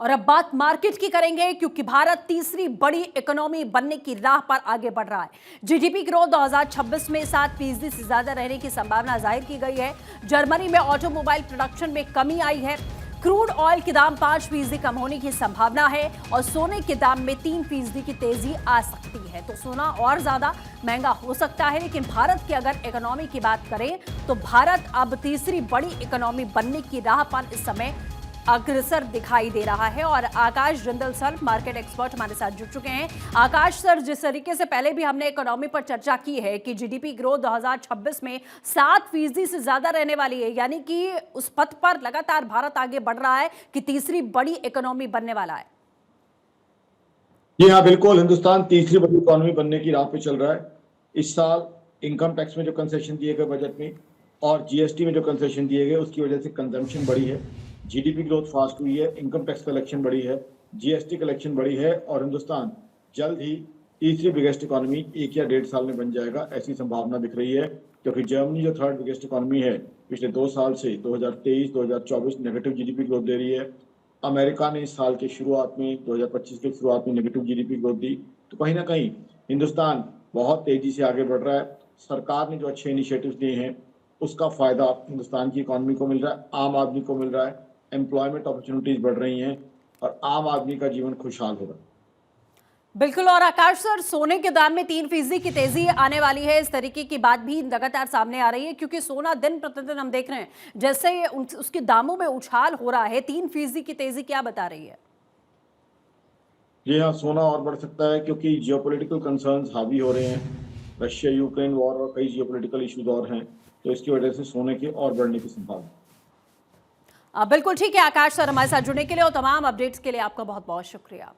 और अब बात मार्केट की करेंगे क्योंकि भारत तीसरी बड़ी इकोनॉमी बनने की राह पर आगे बढ़ रहा है। जीडीपी ग्रोथ 2026 में 7% से ज्यादा रहने की संभावना जाहिर की गई है। जर्मनी में ऑटोमोबाइल प्रोडक्शन में कमी आई है। क्रूड ऑयल के दाम 5% कम होने की संभावना है और सोने के दाम में 3% की तेजी आ सकती है। तो सोना और ज्यादा महंगा हो सकता है, लेकिन भारत की अगर इकोनॉमी की बात करें तो भारत अब तीसरी बड़ी इकोनॉमी बनने की राह पर इस समय अग्रसर दिखाई दे रहा है। और आकाश जिंदल सर, मार्केट एक्सपर्ट, हमारे साथ जुड़ चुके हैं। आकाश सर, जिस तरीके से पहले भी हमने इकोनॉमी पर चर्चा की है कि जीडीपी ग्रोथ 2026 में 7% से ज्यादा रहने वाली है, यानी कि उस पथ पर लगातार भारत आगे बढ़ रहा है कि तीसरी बड़ी इकोनॉमी बनने वाला है। जी हाँ, बिल्कुल। हिंदुस्तान तीसरी बड़ी इकोनॉमी बनने की राह पे चल रहा है। इस साल इनकम टैक्स में जो कंसेशन दिए गए बजट में और जीएसटी में जो कंसेशन दिए गए, उसकी वजह से कंजम्पशन बढ़ी है, जीडीपी ग्रोथ फास्ट हुई है, इनकम टैक्स कलेक्शन बढ़ी है, जीएसटी कलेक्शन बढ़ी है और हिंदुस्तान जल्द ही तीसरी बिगेस्ट इकोनॉमी 1 या 1.5 साल में बन जाएगा, ऐसी संभावना दिख रही है। क्योंकि जर्मनी जो थर्ड बिगेस्ट इकोनॉमी है, पिछले 2 साल से 2023-2024 नेगेटिव जीडीपी ग्रोथ दे रही है। अमेरिका ने इस साल के शुरुआत में 2025 के शुरुआत में नेगेटिव जीडीपी ग्रोथ दी। तो कहीं ना कहीं हिंदुस्तान बहुत तेजी से आगे बढ़ रहा है। सरकार ने जो अच्छे इनिशिएटिव्स दिए हैं, उसका फायदा हिंदुस्तान की इकोनॉमी को मिल रहा है, आम आदमी को मिल रहा है, एम्प्लॉयमेंट अपॉर्चुनिटीज बढ़ रही हैं और आम आदमी का जीवन खुशहाल हो रहा है। बिल्कुल। और आकाश सर, सोने के दाम में 3% की तेजी आने वाली है, इस तरीके की बात भी लगातार सामने आ रही है, क्योंकि सोना दिन प्रतिदिन हम देख रहे हैं जैसे उसके दामों में उछाल हो रहा है। 3% की तेजी क्या बता रही है? जी हाँ, सोना और बढ़ सकता है क्योंकि जियोपॉलिटिकल कंसर्न्स हावी हो रहे हैं। रशिया यूक्रेन वॉर और कई जियोपॉलिटिकल इश्यूज और हैं, तो इसकी वजह से सोने के और बढ़ने की संभावना। बिल्कुल ठीक है आकाश सर, हमारे साथ जुड़ने के लिए और तमाम अपडेट्स के लिए आपका बहुत बहुत शुक्रिया।